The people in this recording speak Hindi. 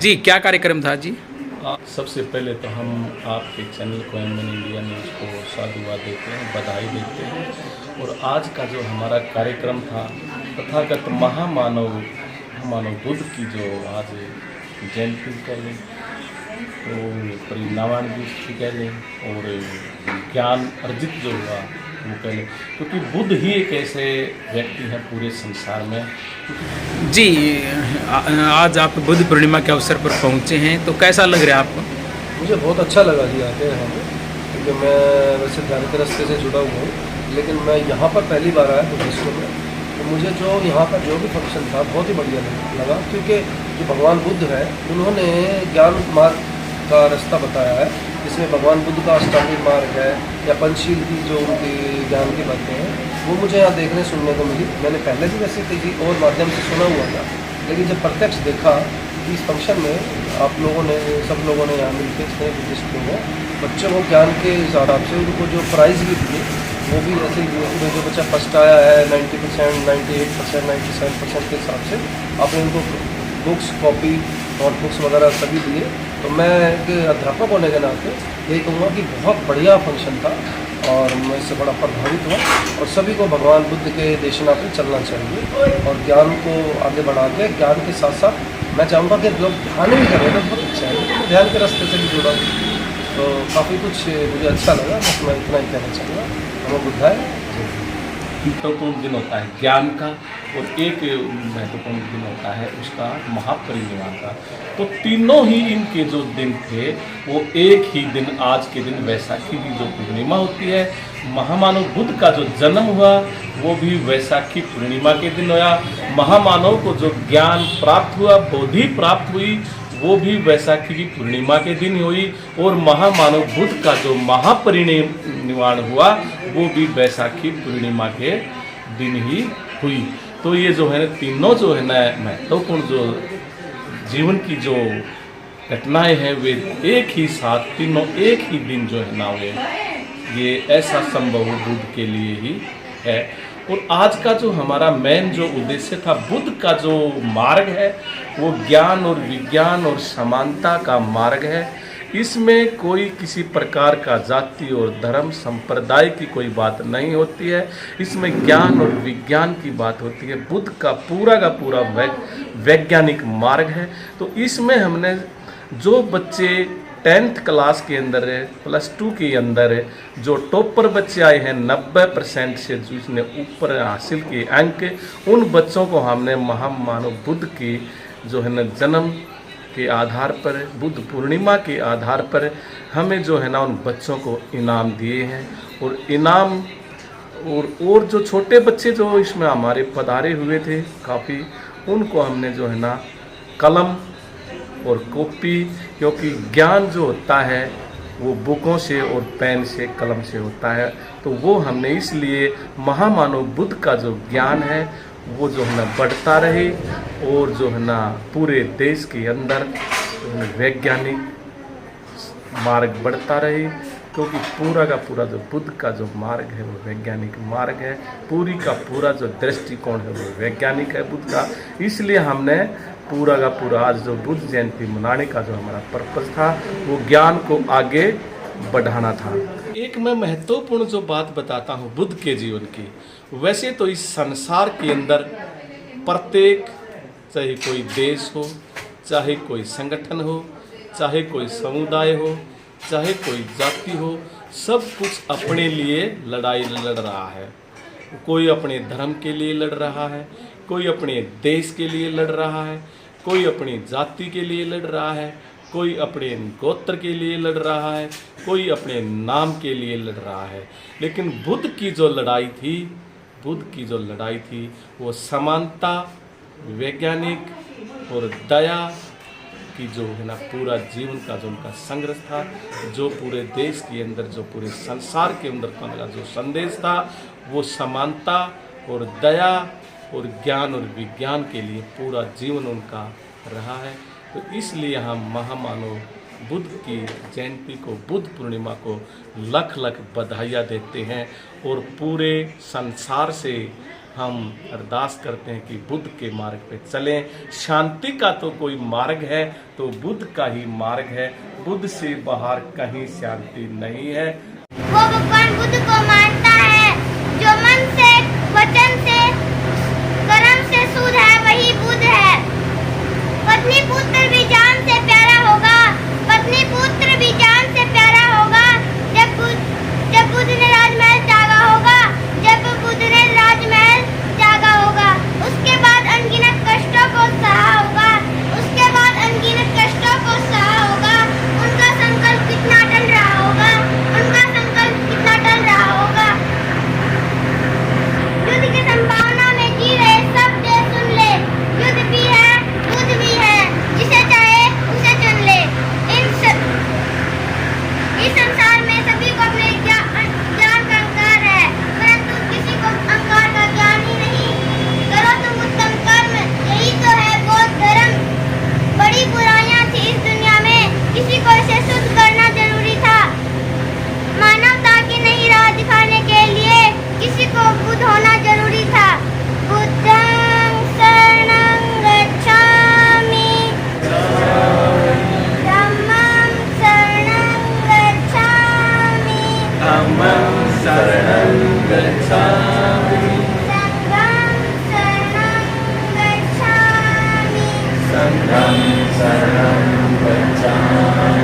जी क्या कार्यक्रम था जी? सबसे पहले तो हम आपके चैनल को एम.एन इंडिया न्यूज़ को साधुवाद देते हैं, बधाई देते हैं। और आज का जो हमारा कार्यक्रम था तथागत महामानव बुद्ध की जो आज जयंती कह लें, तो परिनिर्वाण भी कह लें, और ज्ञान अर्जित जो हुआ वो कह लें, क्योंकि बुद्ध ही एक ऐसे व्यक्ति हैं पूरे संसार में। जी आज आप बुद्ध पूर्णिमा के अवसर पर पहुंचे हैं, तो कैसा लग रहा है आपको? मुझे बहुत अच्छा लगा जी आके यहाँ पे, क्योंकि मैं वैसे ध्यान के रास्ते से जुड़ा हुआ हूँ, लेकिन मैं यहाँ पर पहली बार आया बुद्धिस्ट में। तो मुझे जो यहाँ पर जो भी फंक्शन था बहुत ही बढ़िया लगा, क्योंकि जो भगवान बुद्ध है उन्होंने ज्ञान मार्ग का रास्ता बताया है, जिसमें भगवान बुद्ध का अष्टांगिक मार्ग है या पंचशील की जो उनकी ज्ञान की बातें हैं वो मुझे यहाँ देखने सुनने को मिली। मैंने पहले भी वैसे किसी और माध्यम से सुना हुआ था, लेकिन जब प्रत्यक्ष देखा इस फंक्शन में आप लोगों ने सब लोगों ने यहाँ मिलकर जितने बुद्धिस्ट लोग हैं बच्चों को ज्ञान के हिसाब से उनको जो प्राइज़ भी दिए वो भी ऐसे ही दिए कि जो बच्चा फर्स्ट आया है 90%, 98%, 97% के हिसाब से आपने उनको बुक्स, कॉपी, नोटबुक्स वगैरह सभी दिए। तो मैं एक अध्यापक होने के नाते यही कहूँगा कि बहुत बढ़िया फंक्शन था और मैं इससे बड़ा प्रभावित हुआ। और सभी को भगवान बुद्ध के देशना पे चलना चाहिए और ज्ञान को आगे बढ़ा के ज्ञान के साथ साथ मैं चाहूँगा कि लोग ध्यान भी करें तो बहुत अच्छा है, क्योंकि मैं ध्यान के रास्ते से भी जुड़ा हूँ, तो काफ़ी कुछ मुझे अच्छा लगा। बस मैं इतना ही कहना चाहूँगा। नमो बुद्धाय। महत्वपूर्ण दिन होता है ज्ञान का, और एक महत्वपूर्ण दिन होता है उसका महापरिनिर्वाण का। तो तीनों ही इनके जो दिन थे वो एक ही दिन, आज के दिन वैसाखी की जो पूर्णिमा होती है, महामानव बुद्ध का जो जन्म हुआ वो भी वैसाखी पूर्णिमा के दिन हुआ। महामानव को जो ज्ञान प्राप्त हुआ, बोधि प्राप्त हुई, वो भी वैसाखी की पूर्णिमा के दिन हुई। और महामानव बुद्ध का जो महापरिनिर्वाण हुआ वो भी वैसाखी पूर्णिमा के दिन ही हुई। तो ये जो है ना तीनों जो है ना महत्वपूर्ण जो जीवन की जो घटनाएं हैं वे एक ही साथ तीनों एक ही दिन जो है ना हुए। ये ऐसा संभव बुद्ध के लिए ही है। और आज का जो हमारा मेन जो उद्देश्य था, बुद्ध का जो मार्ग है वो ज्ञान और विज्ञान और समानता का मार्ग है। इसमें कोई किसी प्रकार का जाति और धर्म संप्रदाय की कोई बात नहीं होती है, इसमें ज्ञान और विज्ञान की बात होती है। बुद्ध का पूरा वैज्ञानिक मार्ग है। तो इसमें हमने जो बच्चे 10th क्लास के अंदर है, +2 के अंदर है, जो टॉपर बच्चे आए हैं 90% से जिसने ऊपर हासिल किए अंक, उन बच्चों को हमने महामानव बुद्ध की जो है ना जन्म के आधार पर, बुद्ध पूर्णिमा के आधार पर हमें जो है ना उन बच्चों को इनाम दिए हैं। और इनाम और जो छोटे बच्चे जो इसमें हमारे पधारे हुए थे काफ़ी, उनको हमने जो है ना कलम और कॉपी, क्योंकि ज्ञान जो होता है वो बुकों से और पेन से, कलम से होता है, तो वो हमने इसलिए महामानव बुद्ध का जो ज्ञान है वो जो है ना बढ़ता रहे और जो है ना पूरे देश के अंदर वैज्ञानिक मार्ग बढ़ता रहे, क्योंकि पूरा का पूरा जो बुद्ध का जो मार्ग है वो वैज्ञानिक मार्ग है। पूरी का पूरा जो दृष्टिकोण है वो वैज्ञानिक है बुद्ध का। इसलिए हमने पूरा का पूरा आज जो बुद्ध जयंती मनाने का जो हमारा पर्पस था वो ज्ञान को आगे बढ़ाना था। एक मैं महत्वपूर्ण जो बात बताता हूँ बुद्ध के जीवन की, वैसे तो इस संसार के अंदर प्रत्येक, चाहे कोई देश हो, चाहे कोई संगठन हो, चाहे कोई समुदाय हो, चाहे कोई जाति हो, सब कुछ अपने लिए लड़ाई लड़ रहा है। कोई अपने धर्म के लिए लड़ रहा है, कोई अपने देश के लिए लड़ रहा है, कोई अपनी जाति के लिए लड़ रहा है, कोई अपने गोत्र के लिए लड़ रहा है, कोई अपने नाम के लिए लड़ रहा है। लेकिन बुद्ध की जो लड़ाई थी, वो समानता, वैज्ञानिक और दया की जो है ना पूरा जीवन का जो उनका संघर्ष था, जो पूरे देश के अंदर, जो पूरे संसार के अंदर का जो संदेश था, वो समानता और दया और ज्ञान और विज्ञान के लिए पूरा जीवन उनका रहा है। तो इसलिए हम महामानव बुद्ध की जयंती को, बुद्ध पूर्णिमा को लख लख बधाइयाँ देते हैं और पूरे संसार से हम अरदास करते हैं कि बुद्ध के मार्ग पे चलें। शांति का तो कोई मार्ग है तो बुद्ध का ही मार्ग है, बुद्ध से बाहर कहीं शांति नहीं है। वो भगवान बुद्ध को मानता है, जो मन से, वचन से, कर्म से शुद्ध है वही बुद्ध है। पत्नी पुत्र भी जान से प्यारा होगा, पत्नी पुत्र भी जान से प्यारा होगा। जब बुद्ध ने राजमहल त्यागा होगा, जब बुद्ध ने राजमहल त्यागा होगा, उसके बाद अनगिनत कष्टों को सहा होगा, उसके बाद अनगिनत कष्टों को सहा होगा। उनका संकल्प कितना टल रहा होगा, उनका संकल्प कितना टल रहा होगा। युद्ध की संभावना में जी रहे सब देश सुन ले, युद्ध भी है, बुद्ध भी है, जिसे चाहे उसे चुन ले। इस संसार में सभी को अपने ज्ञान का अहंकार है, परंतु किसी को अहंकार का ज्ञान ही नहीं। करो तुम उत्तम कर्म, यही तो है बौद्ध धर्म। बड़ी बुराइयां थी इस दुनिया में, किसी को इसे शुद्ध करना जरूरी था। मानवता की नई राह दिखाने के लिए किसी को बुद्ध होना जरूरी था। बुद्धं शरणं गच्छामि, धम्मं शरणं गच्छामि, शरणं गच्छामि, संघं शरणं गच्छामि। संघं शरणं गच्छामि।